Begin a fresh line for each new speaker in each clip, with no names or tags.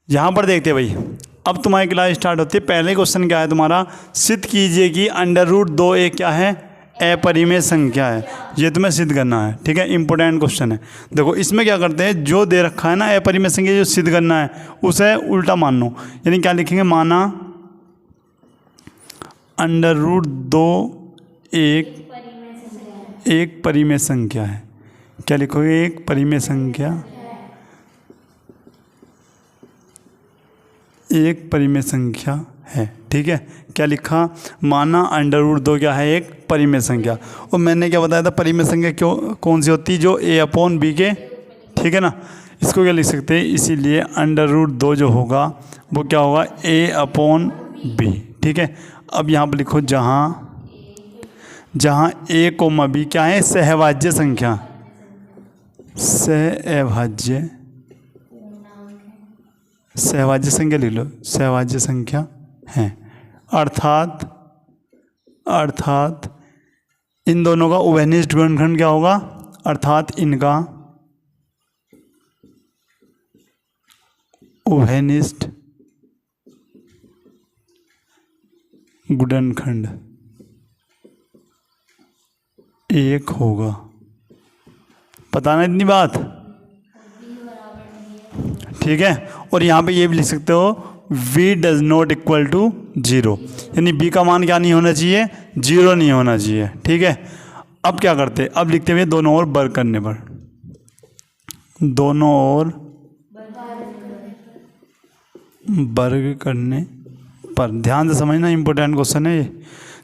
यहाँ पर देखते हैं भाई, अब तुम्हारी क्लास स्टार्ट होती है। पहले क्वेश्चन क्या है तुम्हारा, सिद्ध कीजिए कि √2 एक क्या है, अपरिमेय संख्या है। ये तुम्हें सिद्ध करना है, ठीक है, इंपॉर्टेंट क्वेश्चन है। देखो इसमें क्या करते हैं, जो दे रखा है ना अपरिमेय संख्या जो सिद्ध करना है उसे उल्टा मान लो। यानी क्या लिखेंगे, माना √2 एक परिमेय संख्या है। क्या लिखोगे, एक परिमेय संख्या, एक परिमेय संख्या है, ठीक है। क्या लिखा, माना √2 क्या है, एक परिमेय संख्या। और मैंने क्या बताया था, परिमेय संख्या क्यों कौन सी होती है, जो a/b के, ठीक है ना। इसको क्या लिख सकते हैं, इसीलिए √2 जो होगा वो क्या होगा, a/b, ठीक है। अब यहाँ पर लिखो, जहाँ a, b क्या है, सहभाज्य संख्या, सहभाज्य संख्या लिख लो, सहभाज्य संख्या है। अर्थात इन दोनों का उभयनिष्ठ गुणनखंड क्या होगा, अर्थात इनका उभयनिष्ठ गुणनखंड एक होगा। पता ना इतनी बात, ठीक है। और यहाँ पे ये भी लिख सकते हो, v does not equal to 0, यानी b का मान क्या नहीं होना चाहिए, 0 नहीं होना चाहिए, ठीक है। अब क्या करते, अब लिखते हुए दोनों ओर वर्ग करने पर, दोनों ओर वर्ग करने पर, ध्यान से समझना, इंपॉर्टेंट क्वेश्चन है ये।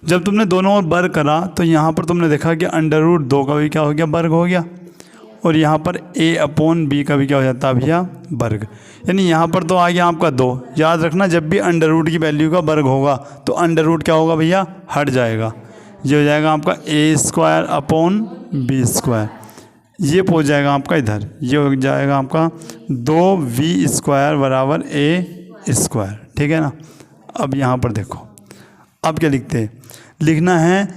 जब तुमने दोनों ओर वर्ग करा तो यहाँ पर तुमने देखा कि √2 का भी क्या हो गया, वर्ग हो गया। और यहाँ पर a/b का भी क्या हो जाता है भैया, वर्ग। यानी यहाँ पर तो आ गया आपका 2। याद रखना, जब भी √ की वैल्यू का वर्ग होगा तो √ क्या होगा भैया, हट जाएगा। ये हो जाएगा आपका a²/b²। ये पहुँच जाएगा आपका इधर, ये हो जाएगा आपका 2v² = a², ठीक है ना। अब यहाँ पर देखो, अब क्या लिखते हैं, लिखना है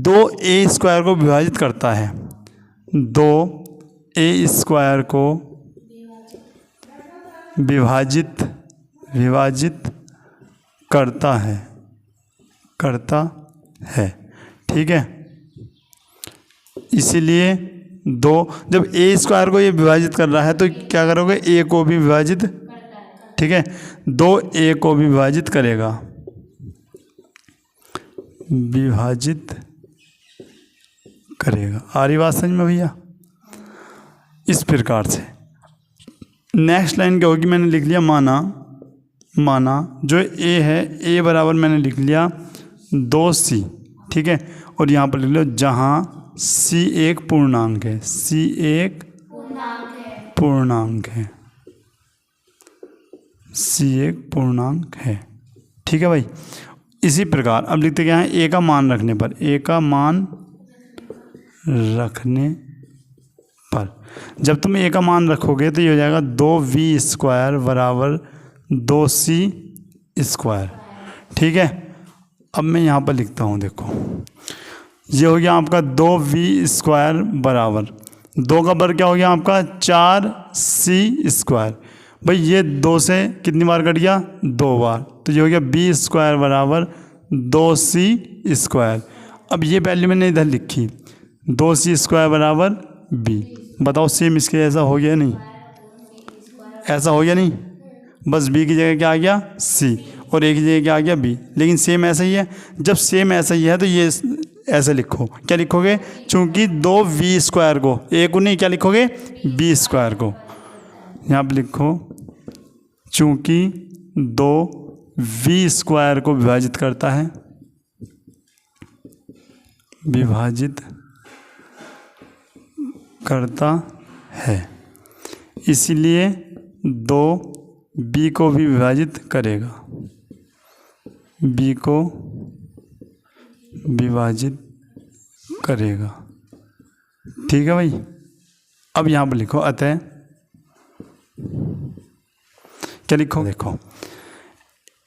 2a² को विभाजित करता है, 2a² को विभाजित करता है, ठीक है। इसीलिए जब a² को ये विभाजित कर रहा है तो क्या करोगे, a को भी विभाजित, ठीक है, 2a को भी विभाजित करेगा, आ रही बात समझ में भैया। इस प्रकार से नेक्स्ट लाइन क्या होगी, मैंने लिख लिया, माना जो a है, a बराबर मैंने लिख लिया 2c, ठीक है। और यहाँ पर लिख लो, जहाँ c एक पूर्णांक है, c एक पूर्णांक है, c एक पूर्णांक है, ठीक है भाई। इसी प्रकार अब लिखते क्या है, a का मान रखने पर, a का मान रखने पर, जब तुम a का मान रखोगे तो ये हो जाएगा 2v² = 2c², ठीक है। अब मैं यहाँ पर लिखता हूँ, देखो ये हो गया आपका 2v² बराबर 2 का वर्ग क्या हो गया आपका 4c²। भाई ये 2 से कितनी बार कट गया, 2 बार, तो ये हो गया b² = 2c²। अब ये वैल्यू मैंने इधर लिखी, 2c² = b। बताओ सेम इसके ऐसा हो गया नहीं, ऐसा हो गया नहीं, बस b की जगह क्या आ गया, c, और a की जगह क्या आ गया, b। लेकिन सेम ऐसा ही है। जब सेम ऐसा ही है तो ये ऐसे लिखो, क्या लिखोगे, चूंकि 2v² को, a को नहीं, क्या लिखोगे, b² को। यहाँ पर लिखो, चूंकि 2v² को विभाजित करता है, इसलिए 2b को भी विभाजित करेगा, b को विभाजित करेगा, ठीक है भाई। अब यहाँ पर लिखो, अतः क्या लिखो, देखो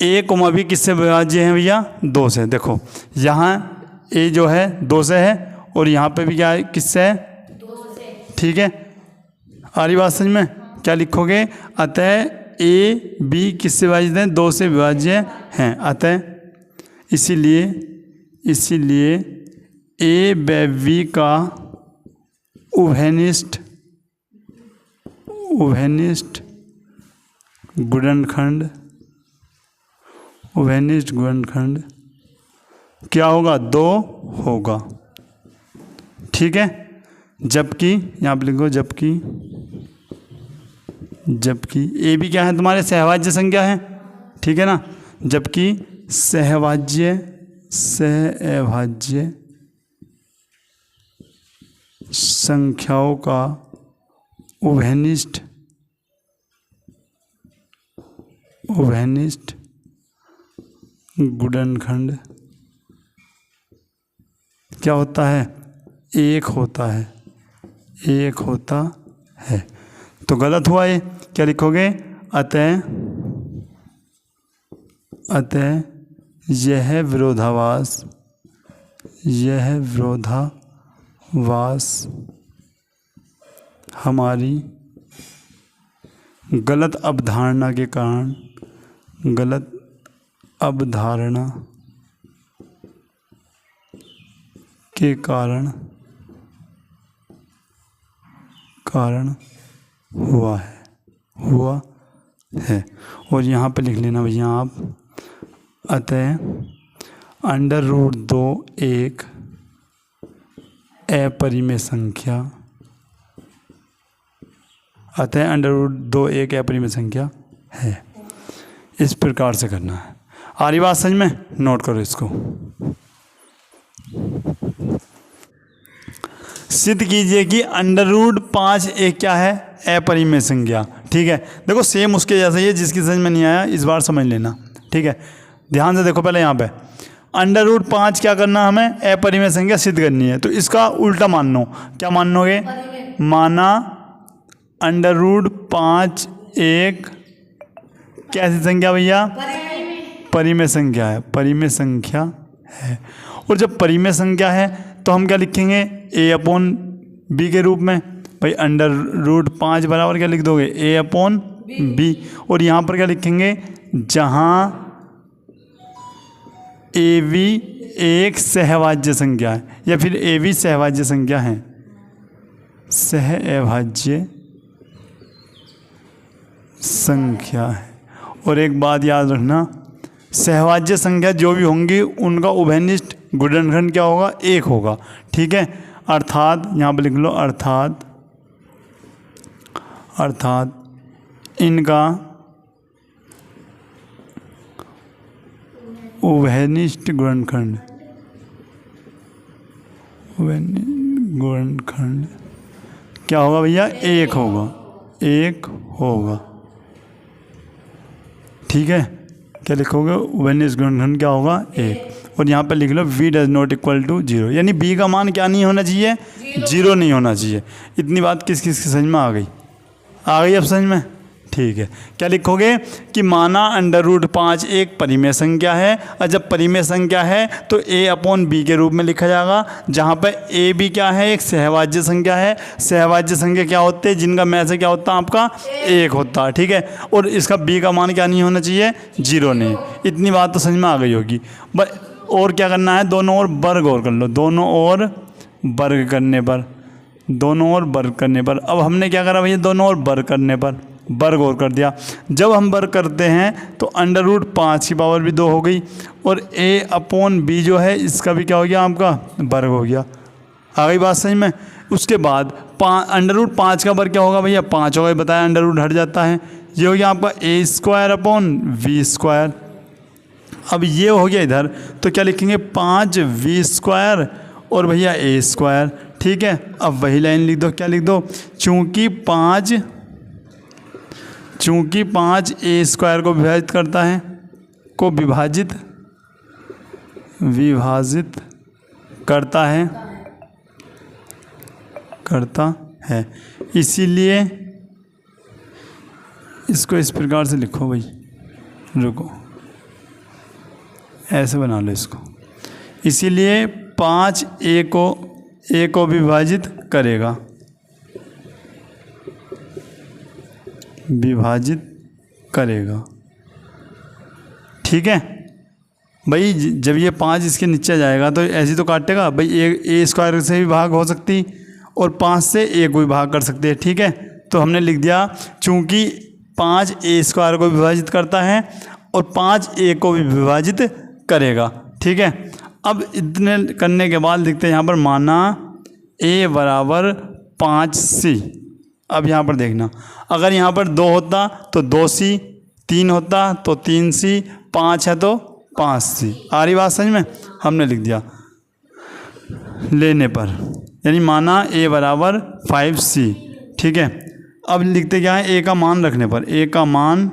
a, b किससे विभाज्य है भैया, 2 से। देखो यहाँ a जो है 2 से है, और यहाँ पे भी क्या है, किससे है, 2 से, ठीक है। आ रही बात समझ में, क्या लिखोगे, अतः ए बी किससे विभाजित हैं? 2 से विभाज्य हैं। अतः इसीलिए ए व बी का उभयनिष्ठ गुणनखंड क्या होगा? 2 होगा। ठीक है। जबकि यहाँ पे लिखो, जबकि ए बी क्या है? तुम्हारे सहवाज्य संख्या है। ठीक है ना। जबकि सहवाज्य संख्याओं का उभयनिष्ठ गुणनखंड क्या होता है? 1 होता है। तो गलत हुआ ये। क्या लिखोगे? अतः यह विरोधाभास हमारी गलत अवधारणा के कारण हुआ है। और यहाँ पे लिख लेना भैया आप, अतः √2 एक अपरिमेय संख्या, है। इस प्रकार से करना है। आ रही बात समझ में? नोट करो इसको। सिद्ध कीजिए कि √5 एक क्या है? अपरिमेय संख्या। ठीक है। देखो सेम उसके जैसा ही है। जिसकी समझ में नहीं आया इस बार समझ लेना। ठीक है। ध्यान से देखो पहले यहाँ पे √5 क्या करना, हमें अपरिमेय संख्या सिद्ध करनी है। तो इसका उल्टा मान लो। क्या मानोगे? माना √5 एक कैसी संख्या भैया? परिमेय संख्या है। और जब परिमेय संख्या है तो हम क्या लिखेंगे? a/b के रूप में। भाई √5 बराबर क्या लिख दोगे? a/b। और यहाँ पर क्या लिखेंगे? जहाँ ab एक सहवाज्य संख्या है या फिर ab सहवाज्य संख्या है। सहवाज्य संख्या है। और एक बात याद रखना, सहवाज्य संख्या जो भी होंगी उनका उभयनिष्ठ गुणनखंड क्या होगा? 1 होगा। ठीक है। अर्थात यहाँ पर लिख लो, अर्थात इनका उभयनिष्ठ गुणनखंड क्या होगा भैया? 1 होगा। ठीक है। क्या लिखोगे? उभयनिष्ठ गुणनखंड क्या होगा? 1। और यहाँ पे लिख लो v does not equal to 0, यानी b का मान क्या नहीं होना चाहिए? 0 नहीं होना चाहिए। इतनी बात किस किस की समझ में आ गई? अब समझ में? ठीक है। क्या लिखोगे? कि माना √5 एक परिमेय संख्या है। और जब परिमेय संख्या है तो a/b के रूप में लिखा जाएगा। जहाँ पर ab क्या है? एक सहवाज्य संख्या है। सहवाज्य संख्या क्या होते हैं? जिनका में से क्या होता है? आपका 1 होता है। ठीक है। और इसका b का मान क्या नहीं होना चाहिए? 0 नहीं। इतनी बात तो समझ में आ गई होगी। और क्या करना है? दोनों ओर वर्ग और कर लो। दोनों ओर वर्ग करने पर अब हमने क्या करा भैया? दोनों ओर वर्ग करने पर वर्ग और कर दिया। जब हम वर्ग करते हैं तो √5 की पावर भी 2 हो गई। और a/b जो है इसका भी क्या हो गया? आपका वर्ग हो गया। आ गई बात समझ में? उसके बाद √5 का वर्ग क्या होगा भैया? 5 होगा। बताया √ हट जाता है। ये हो गया आपका a²/v²। अब ये हो गया इधर, तो क्या लिखेंगे? 5v² और भैया a²। ठीक है। अब वही लाइन लिख दो। क्या लिख दो? चूँकि 5 a² को विभाजित करता है, विभाजित करता है, इसीलिए इसको इस प्रकार से लिखो भाई। रुको, ऐसे बना लो इसको। इसीलिए 5 a को विभाजित करेगा। ठीक है भाई, जब ये 5 इसके नीचे जाएगा तो ऐसे तो काटेगा भाई। ए स्क्वायर से भी भाग हो सकती और 5 से ए को भी भाग कर सकते हैं। ठीक है, तो हमने लिख दिया चूँकि 5 ए स्क्वायर को विभाजित करता है और 5 ए को भी विभाजित करेगा। ठीक है, अब इतने करने के बाद लिखते हैं यहाँ पर माना ए बराबर 5c। अब यहाँ पर देखना, अगर यहाँ पर 2 होता तो 2c, 3 होता तो 3c, 5 है तो 5c। आ रही बात समझ में? हमने लिख दिया लेने पर, यानी माना a बराबर 5c। ठीक है, अब लिखते क्या है, a का मान रखने पर, a का मान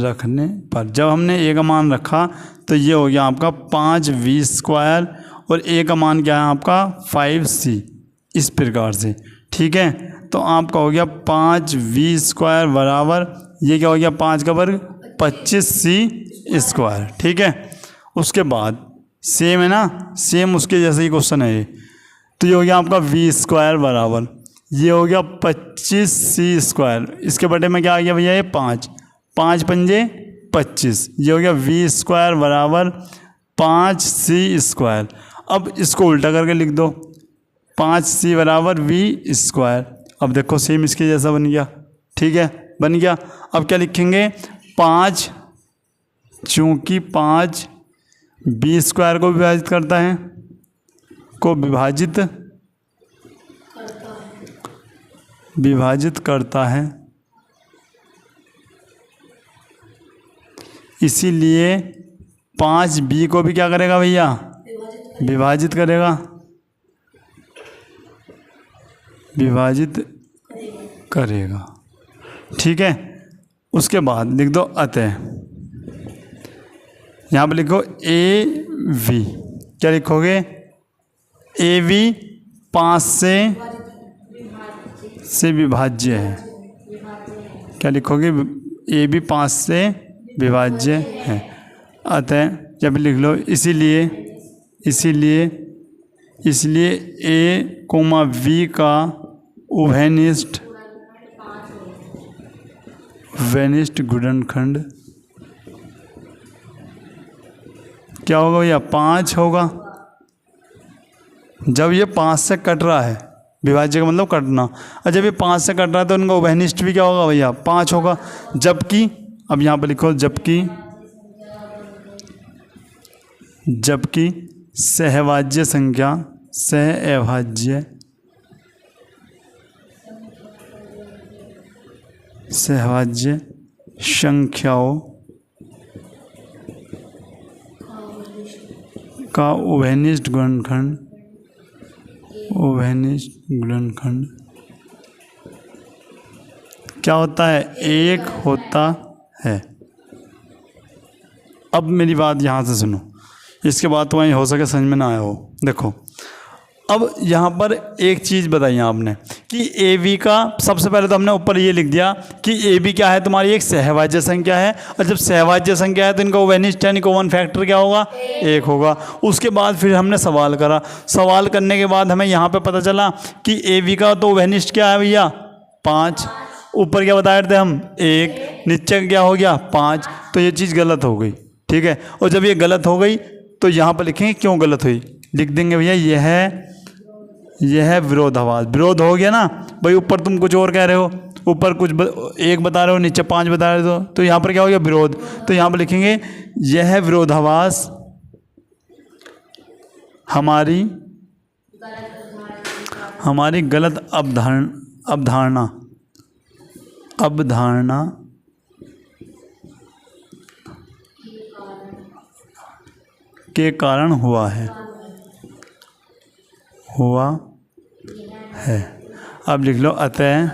रखने पर जब हमने a का मान रखा तो ये हो गया आपका 5v स्क्वायर और a का मान क्या है आपका 5c, इस प्रकार से। ठीक है, तो आपका हो गया 5v स्क्वायर बराबर ये क्या हो गया 5 का वर्ग 25c स्क्वायर। ठीक है, उसके बाद सेम है ना, सेम उसके जैसे ही क्वेश्चन है ये, तो ये हो गया आपका v स्क्वायर बराबर ये हो गया 25c स्क्वायर। इसके बटे में क्या आ गया भैया, ये 5, 5 पंजे 25, ये हो गया v स्क्वायर बराबर 5c स्क्वायर। अब इसको उल्टा करके लिख दो, 5c बराबर v स्क्वायर। अब देखो सेम इसके जैसा बन गया। ठीक है, बन गया। अब क्या लिखेंगे, 5 चूँकि 5 b स्क्वायर को विभाजित करता है, को विभाजित करता है, इसीलिए 5b को भी क्या करेगा भैया, विभाजित करेगा, विभाजित करेगा। ठीक है, उसके बाद लिख दो अतः, यहाँ पर लिखो ए वी, क्या लिखोगे, ए वी 5 से विभाज्य है। क्या लिखोगे, ए भी 5 से विभाज्य है। अतः जब लिख लो इसलिए ए कोमा वी का उभयनिष्ठ गुणनखंड क्या होगा भैया, 5 होगा। जब ये 5 से कट रहा है, विभाज्य का मतलब कटना, और जब ये 5 से कट रहा है तो उनका उभयनिष्ठ भी क्या होगा भैया, 5 होगा। जबकि अब यहाँ पर लिखो जबकि सहभाज्य संख्याओं का उभयनिष्ठ गुणनखंड क्या होता है, 1 होता है। अब मेरी बात यहाँ से सुनो, इसके बाद तो वहीं हो सके समझ में ना आया हो। देखो अब यहाँ पर एक चीज़ बताई आपने कि ए वी का, सबसे पहले तो हमने ऊपर ये लिख दिया कि ए बी क्या है, तुम्हारी एक सहभाज्य संख्या है, और जब सहभाज्य संख्या है तो इनका उभयनिष्ठ यानी कॉमन फैक्टर क्या होगा, 1 होगा। उसके बाद फिर हमने सवाल करा, सवाल करने के बाद हमें यहाँ पे पता चला कि ए वी का तो उभयनिष्ठ क्या है भैया, 5, ऊपर क्या बताए थे हम, 1, नीचे क्या हो गया 5, तो ये चीज़ गलत हो गई। ठीक है, और जब ये गलत हो गई तो यहाँ पर लिखेंगे क्यों गलत हुई, लिख देंगे भैया यह है विरोधाभास। विरोध हो गया ना भाई, ऊपर तुम कुछ और कह रहे हो, ऊपर कुछ 1 बता रहे हो, नीचे 5 बता रहे हो, तो यहाँ पर क्या हो गया विरोध। तो यहाँ पर लिखेंगे यह विरोधाभास हमारी गलत अवधारणा के कारण हुआ है। अब लिख लो अतः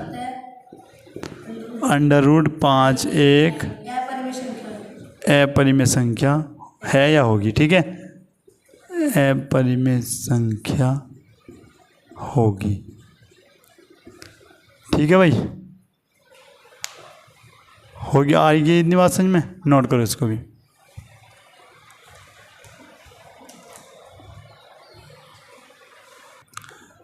√5 एक अपरिमेय संख्या है या होगी। ठीक है, अपरिमेय संख्या होगी। ठीक है भाई, हो गया। आएगी इतनी बात समझ में, नोट करो इसको भी।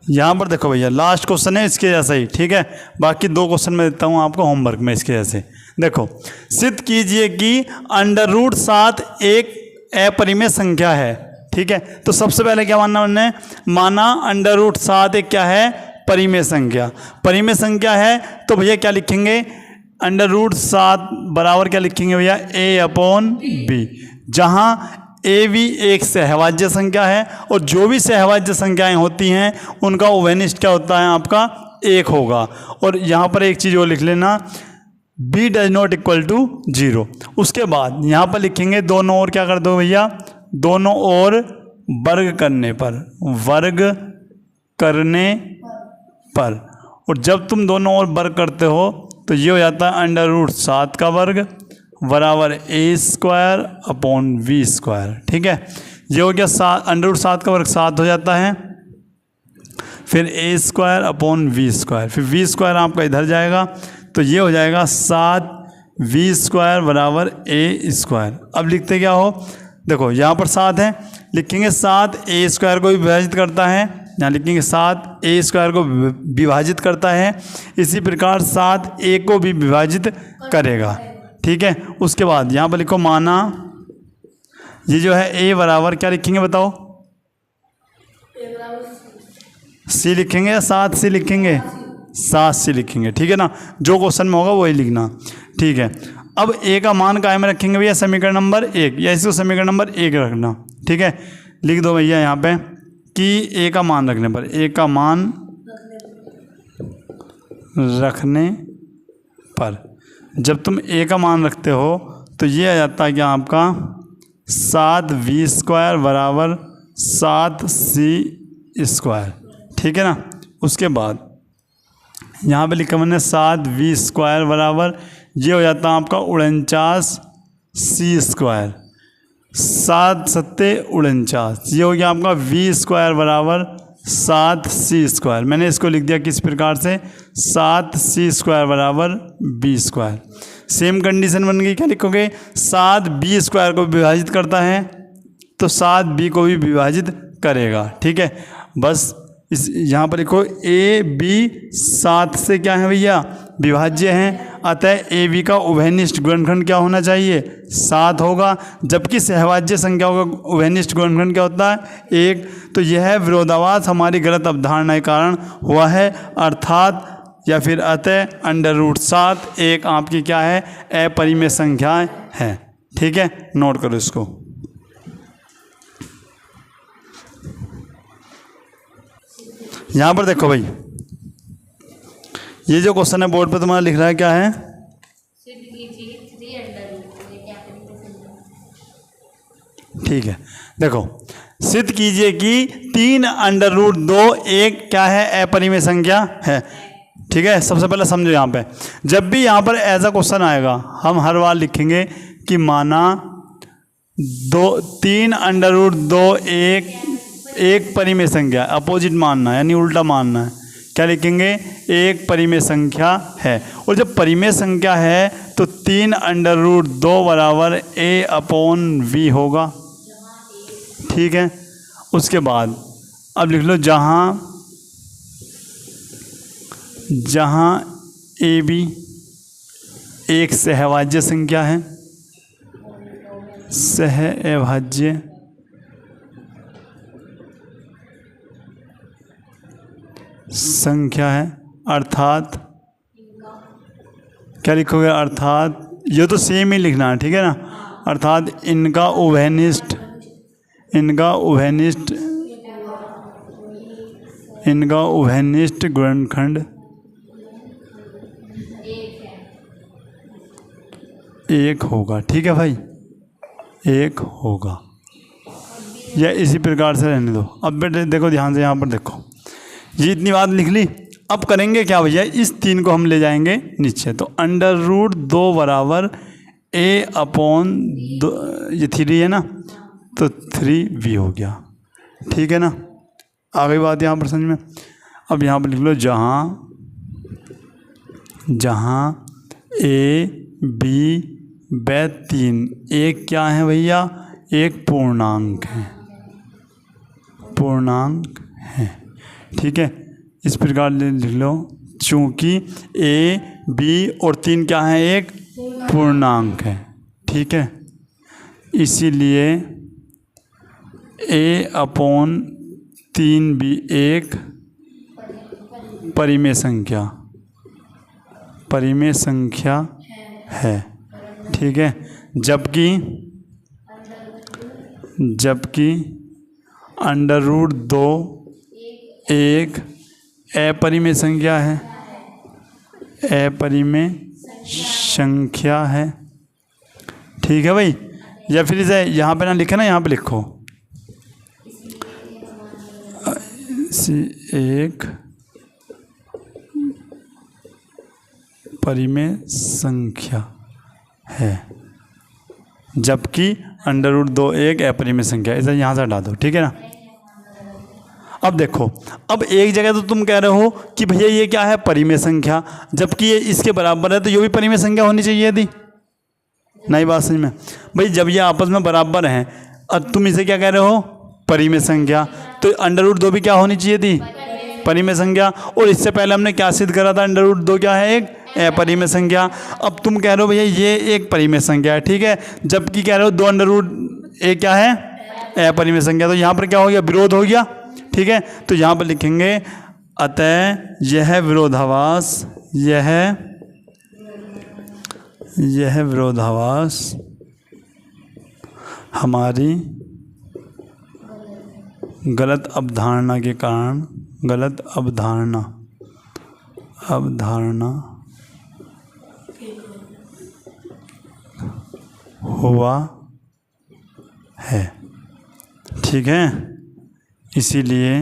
यहाँ पर देखो भैया लास्ट क्वेश्चन है इसके जैसा ही, ठीक है। बाकी 2 क्वेश्चन मैं देता हूँ आपको होमवर्क में इसके जैसे। देखो, सिद्ध कीजिए कि √7 एक अपरिमेय संख्या है, ठीक है। तो सबसे पहले क्या मानना हमने, माना √7 एक क्या है, परिमेय संख्या। परिमेय संख्या है तो भैया क्या लिखेंगे, √7 बराबर क्या लिखेंगे भैया, a/b, जहाँ ए भी एक सहवाज्य संख्या है और जो भी सहवाज्य संख्याएं होती हैं उनका उभयनिष्ठ क्या होता है आपका, 1 होगा। और यहाँ पर एक चीज़ वो लिख लेना, b does not equal to 0। उसके बाद यहाँ पर लिखेंगे दोनों ओर क्या कर दो भैया, दोनों ओर वर्ग करने पर, वर्ग करने पर। और जब तुम दोनों ओर वर्ग करते हो तो ये हो जाता है √7 का वर्ग बराबर a² / v², ठीक है। ये हो गया √7 का वर्ग 7 हो जाता है, फिर a² / v², फिर v² आपका इधर जाएगा तो ये हो जाएगा 7v² बराबर a²। अब लिखते क्या हो, देखो यहाँ पर 7 है, लिखेंगे 7 a² को भी विभाजित करता है, यहाँ लिखेंगे 7 a² को विभाजित करता है, इसी प्रकार 7 a को भी विभाजित करेगा, ठीक है। उसके बाद यहाँ पर लिखो माना, ये जो है a बराबर क्या लिखेंगे बताओ, c लिखेंगे या 7c लिखेंगे, 7c लिखेंगे, ठीक है ना। जो क्वेश्चन में होगा वही लिखना, ठीक है। अब a का मान कायम में रखेंगे भैया समीकरण नंबर 1, या इसको समीकरण नंबर 1 रखना, ठीक है। लिख दो भैया यहाँ पे कि a का मान रखने पर, a का मान रखने पर जब तुम a का मान रखते हो तो ये आ जाता है क्या आपका 7v² बराबर 7c², ठीक है ना। उसके बाद यहाँ पे लिखा मैंने 7v² बराबर ये हो जाता है आपका 49c², 7 सत्ते 49, ये हो गया आपका v² बराबर 7c²। मैंने इसको लिख दिया किस प्रकार से, 7c² बराबर b²। सेम कंडीशन बन गई, क्या लिखोगे, 7b² को विभाजित करता है तो 7b को भी विभाजित करेगा, ठीक है। बस इस यहाँ पर लिखो a b 7 से क्या है भैया, विभाज्य हैं, अतः ए बी का उभयनिष्ठ गुणनखंड क्या होना चाहिए, 7 होगा। जबकि सहवाज्य संख्याओं का उभयनिष्ठ गुणनखंड क्या होता है, 1। तो यह विरोधाभास हमारी गलत अवधारणा के कारण हुआ है, अर्थात या फिर अतः √7 एक आपकी क्या है, अपरिमेय संख्याएं है, ठीक है। नोट करो इसको। यहाँ पर देखो भाई, ये जो क्वेश्चन है बोर्ड पे तुम्हारा लिख रहा है क्या है, ठीक है। देखो, सिद्ध कीजिए कि 3√2 एक क्या है, अपरिमेय संख्या है, ठीक है। सबसे पहले समझो, यहाँ पे जब भी यहाँ पर ऐसा क्वेश्चन आएगा हम हर बार लिखेंगे कि माना 3√2 एक परिमेय संख्या, अपोजिट मानना है यानी उल्टा मानना है, क्या लिखेंगे, एक परिमेय संख्या है। और जब परिमेय संख्या है तो 3√2 बराबर a/v होगा, ठीक है। उसके बाद अब लिख लो जहाँ ए बी एक सहवाज्य संख्या है, सहवाज्य संख्या है, अर्थात क्या लिखोगे, अर्थात ये तो सेम ही लिखना है, ठीक है ना। अर्थात इनका उभयनिष्ठ गुणनखंड 1 होगा, ठीक है भाई, 1 होगा। या इसी प्रकार से रहने दो। अब बेटे देखो ध्यान से, यहाँ पर देखो, ये इतनी बात लिख ली। अब करेंगे क्या भैया, इस 3 को हम ले जाएंगे नीचे, तो √2 बराबर a/2, ये 3 है ना, तो 3v हो गया, ठीक है ना। आ गई बात यहाँ पर समझ में। अब यहाँ पर लिख लो जहाँ a b व 3 एक क्या है भैया, एक पूर्णांक है, ठीक है, इस प्रकार लिख लो, चूँकि ए बी और 3 क्या है, एक पूर्णांक है। ठीक है, इसीलिए a अपॉन 3b एक परिमेय संख्या है। ठीक है, जबकि अंडर रूट 2 एक अपरिमेय संख्या है, अपरिमेय संख्या है। ठीक है भाई, या फिर इसे यहाँ पे ना लिखे ना, यहाँ पे लिखो एक परिमेय संख्या है, जबकि अंडर रूट 2 एक अपरिमेय संख्या, इसे यहाँ से हटा दो। ठीक है ना। अब देखो, अब एक जगह तो तुम कह रहे हो कि भैया ये क्या है, परिमेय संख्या, जबकि ये इसके बराबर है, तो ये भी परिमेय संख्या होनी चाहिए थी। नई बात समझ में भाई, जब ये आपस में बराबर हैं और तुम इसे क्या कह रहे हो, परिमेय संख्या, तो अंडर रूट 2 भी क्या होनी चाहिए थी, परिमेय संख्या। और इससे पहले हमने क्या सिद्ध करा था, अंडर रूट 2 क्या है, एक अपरिमेय संख्या। अब तुम कह रहे हो भैया ये एक परिमेय संख्या है। ठीक है, जबकि कह रहे हो 2 अंडर रूट एक क्या है, अपरिमेय संख्या। तो यहाँ पर क्या हो गया, विरोध हो गया। ठीक है, तो यहाँ पर लिखेंगे अतः यह विरोधाभास, यह विरोधाभास हमारी गलत अवधारणा के कारण, गलत अवधारणा हुआ है। ठीक है, इसीलिए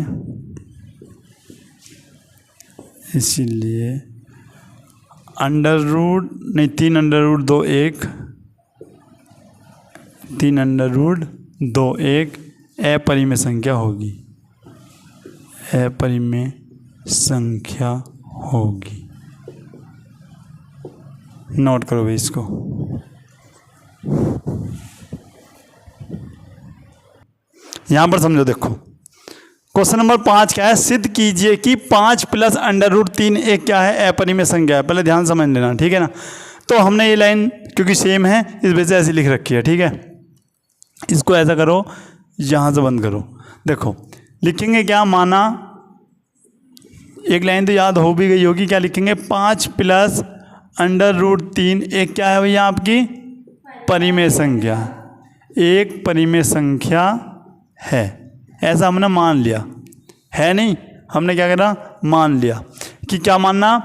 अंडर रूट नहीं, 3 अंडर रूट 2 एक, 3 अंडर रूट 2 एक अपरिमेय संख्या होगी, अपरिमेय संख्या होगी। नोट करो भाई इसको। यहां पर समझो, देखो क्वेश्चन नंबर 5 क्या है, सिद्ध कीजिए कि 5 प्लस अंडर रूट 3 एक क्या है, अपरिमेय संख्या है। पहले ध्यान समझ लेना। ठीक है ना। तो हमने ये लाइन क्योंकि सेम है इस वजह से ऐसी लिख रखी है। ठीक है, इसको ऐसा करो, यहाँ से बंद करो। देखो लिखेंगे क्या, माना एक लाइन तो याद हो भी गई होगी, क्या लिखेंगे, 5 प्लस अंडर रूट 3 एक क्या है भैया, आपकी परिमेय संख्या, एक परिमेय संख्या है। ऐसा हमने मान लिया है, नहीं हमने क्या करा, मान लिया कि क्या मानना,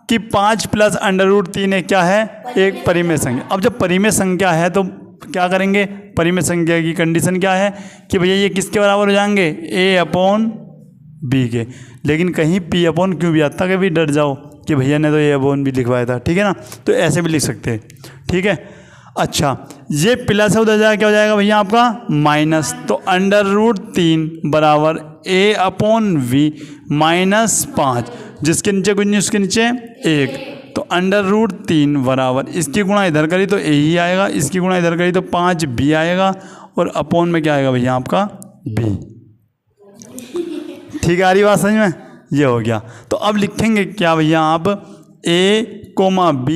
कि 5 प्लस अंडर रूट 3 एक क्या है, एक परिमेय संख्या। अब जब परिमेय संख्या है तो क्या करेंगे, परिमेय संख्या की कंडीशन क्या है कि भैया ये किसके बराबर हो जाएंगे, a अपॉन बी के। लेकिन कहीं p अपॉन क्यों भी आता है, कभी डर जाओ कि भैया ने तो a अपॉन बी लिखवाया था। ठीक है ना, तो ऐसे भी लिख सकते हैं। ठीक है, अच्छा ये प्लस है, उधर जाएगा क्या हो जाएगा भैया आपका माइनस। तो अंडर रूट 3 बराबर a अपॉन v माइनस 5, जिसके नीचे कुछ नहीं उसके नीचे 1। तो अंडर रूट 3 बराबर, इसकी गुणा इधर करी तो a ही आएगा, इसकी गुणा इधर करी तो 5b आएगा, और अपॉन में क्या आएगा भैया आपका b। ठीक है, आ रही बात समझ में, ये हो गया। तो अब लिखेंगे क्या भैया आप, a कोमा b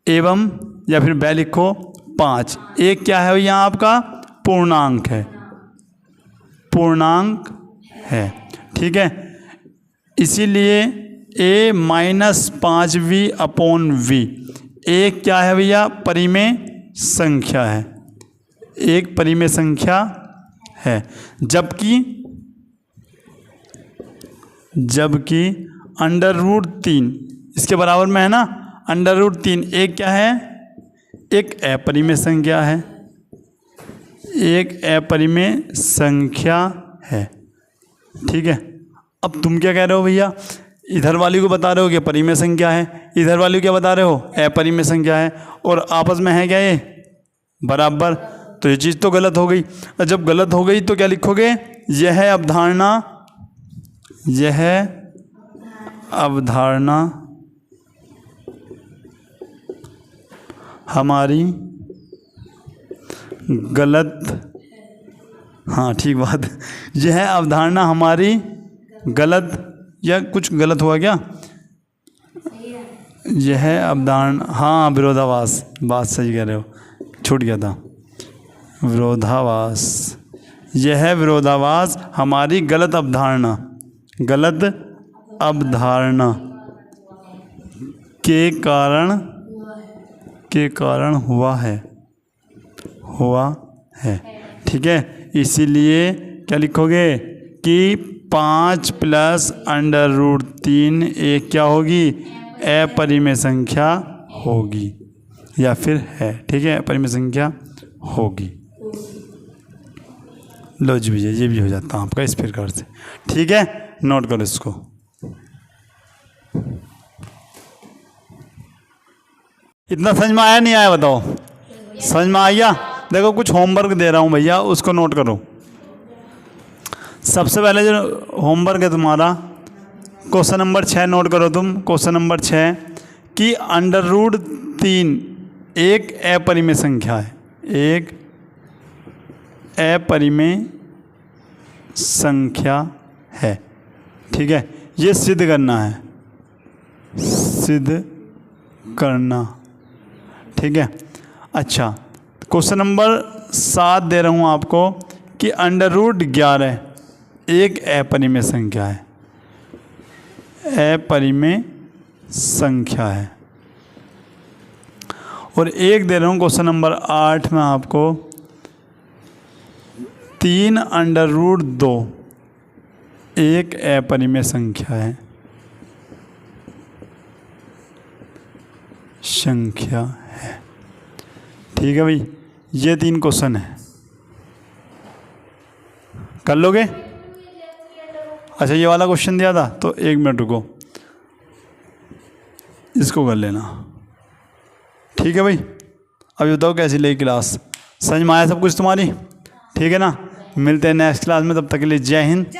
एवं, या फिर बै लिखो 5। एक क्या है भैया आपका, पूर्णांक है, पूर्णांक है। ठीक है, इसीलिए a minus 5v upon v एक क्या है भैया, परिमेय संख्या है, एक परिमेय संख्या है। जबकि अंडर रूट 3 इसके बराबर में है ना, अंडर रूट 3 एक क्या है, एक अपरिमेय संख्या है, एक अपरिमेय संख्या है। ठीक है, अब तुम क्या कह रहे हो भैया, इधर वाली को बता रहे हो कि परिमेय संख्या है, इधर वाली को क्या बता रहे हो, अपरिमेय संख्या है, और आपस में है क्या ये बराबर। तो ये चीज़ तो गलत हो गई। और जब गलत हो गई तो क्या लिखोगे, यह अवधारणा, यह अवधारणा हमारी गलत, हाँ ठीक बात, यह अवधारणा हमारी गलत या कुछ गलत हुआ क्या? यह अवधारणा, हाँ विरोधाभास, बात सही कह रहे हो, छूट गया था। विरोधाभास, यह विरोधाभास हमारी गलत अवधारणा के कारण हुआ है। ठीक है, इसीलिए क्या लिखोगे कि 5 + √3 एक क्या होगी? अपरिमेय संख्या होगी या फिर है। ठीक है, अपरिमेय संख्या होगी। लो जी भैया, ये भी हो जाता है आपका इस प्रकार से। ठीक है, नोट करो इसको। इतना समझ में आया नहीं आया बताओ? समझ में आ गया? देखो कुछ होमवर्क दे रहा हूँ भैया, उसको नोट करो। सबसे पहले जो होमवर्क है तुम्हारा, क्वेश्चन नंबर 6 नोट करो तुम। क्वेश्चन नंबर 6 कि √3 एक अपरिमेय संख्या है, एक अपरिमेय संख्या है। ठीक है, ये सिद्ध करना। ठीक है, अच्छा क्वेश्चन नंबर 7 दे रहा हूँ आपको कि √11 एक अपरिमेय संख्या है, अपरिमेय संख्या है। और एक दे रहा हूँ क्वेश्चन नंबर 8 में आपको 3√2 एक अपरिमेय संख्या है, ठीक है भाई, ये 3 क्वेश्चन है, कर लोगे? अच्छा ये वाला क्वेश्चन दिया था तो 1 मिनट रुको, इसको कर लेना। ठीक है भाई, अभी बताओ कैसी लगी क्लास? समझ में आया सब कुछ तुम्हारी? ठीक है ना, मिलते हैं नेक्स्ट क्लास में, तब तक के लिए जय हिंद।